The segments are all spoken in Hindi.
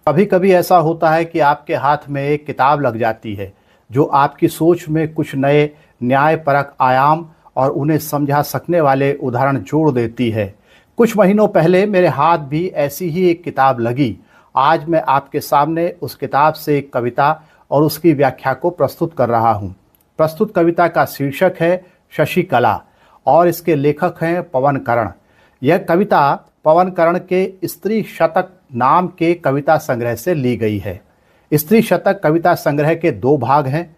कभी कभी ऐसा होता है कि आपके हाथ में एक किताब लग जाती है जो आपकी सोच में कुछ नए न्यायपरक आयाम और उन्हें समझा सकने वाले उदाहरण जोड़ देती है। कुछ महीनों पहले मेरे हाथ भी ऐसी ही एक किताब लगी। आज मैं आपके सामने उस किताब से एक कविता और उसकी व्याख्या को प्रस्तुत कर रहा हूँ। प्रस्तुत कविता का शीर्षक है शशिकला और इसके लेखक हैं पवन कर्ण। यह कविता पवन कर्ण के स्त्री शतक नाम के कविता संग्रह से ली गई है। स्त्री शतक कविता संग्रह के 2 भाग हैं।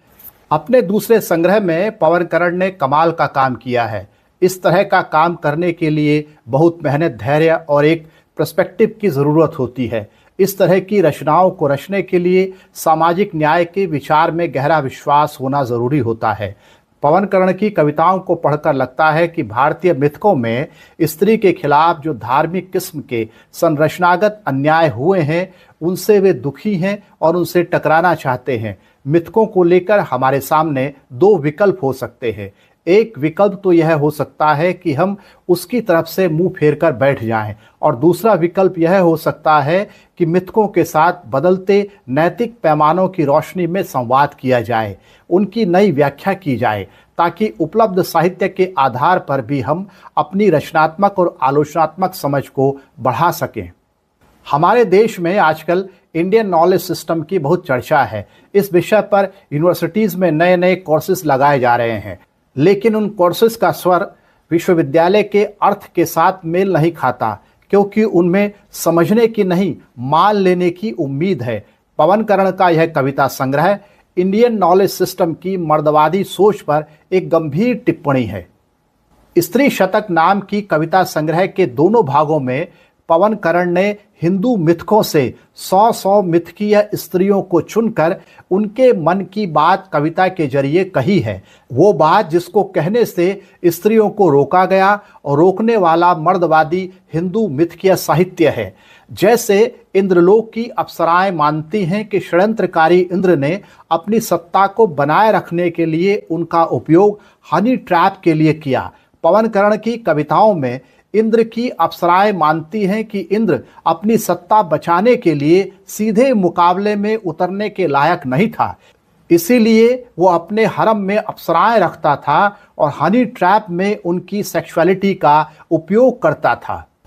अपने दूसरे संग्रह में पवन कर्ण ने कमाल का काम किया है। इस तरह का काम करने के लिए बहुत मेहनत, धैर्य और एक पर्सपेक्टिव की ज़रूरत होती है। इस तरह की रचनाओं को रचने के लिए सामाजिक न्याय के विचार में गहरा विश्वास होना ज़रूरी होता है। पवन कर्ण की कविताओं को पढ़कर लगता है कि भारतीय मिथकों में स्त्री के खिलाफ जो धार्मिक किस्म के संरचनागत अन्याय हुए हैं उनसे वे दुखी हैं और उनसे टकराना चाहते हैं। मिथकों को लेकर हमारे सामने 2 विकल्प हो सकते हैं। एक विकल्प तो यह हो सकता है कि हम उसकी तरफ से मुंह फेर कर बैठ जाएं, और दूसरा विकल्प यह हो सकता है कि मिथकों के साथ बदलते नैतिक पैमानों की रोशनी में संवाद किया जाए, उनकी नई व्याख्या की जाए, ताकि उपलब्ध साहित्य के आधार पर भी हम अपनी रचनात्मक और आलोचनात्मक समझ को बढ़ा सकें। हमारे देश में आजकल इंडियन नॉलेज सिस्टम की बहुत चर्चा है। इस विषय पर यूनिवर्सिटीज़ में नए नए कोर्सेज लगाए जा रहे हैं, लेकिन उन कोर्सेज का स्वर विश्वविद्यालय के अर्थ के साथ मेल नहीं खाता, क्योंकि उनमें समझने की नहीं, मान लेने की उम्मीद है। पवन कर्ण का यह कविता संग्रह इंडियन नॉलेज सिस्टम की मर्दवादी सोच पर एक गंभीर टिप्पणी है। स्त्री शतक नाम की कविता संग्रह के दोनों भागों में पवन कर्ण ने हिंदू मिथकों से 100 मिथकीय स्त्रियों को चुनकर उनके मन की बात कविता के जरिए कही है। वो बात जिसको कहने से स्त्रियों को रोका गया और रोकने वाला मर्दवादी हिंदू मिथकीय साहित्य है। जैसे इंद्रलोक की अप्सराएं मानती हैं कि षड्यंत्रकारी इंद्र ने अपनी सत्ता को बनाए रखने के लिए उनका उपयोग हनी ट्रैप के लिए किया। पवन कर्ण की कविताओं में इंद्र की अप्सराएं मानती हैं कि इंद्र अपनी सत्ता बचाने के लिए सीधे मुकाबले में उतरने के लायक नहीं था, इसीलिए वो अपने हरम में अप्सराएं रखता था और हनी ट्रैप में उनकी सेक्सुअलिटी का उपयोग करता था।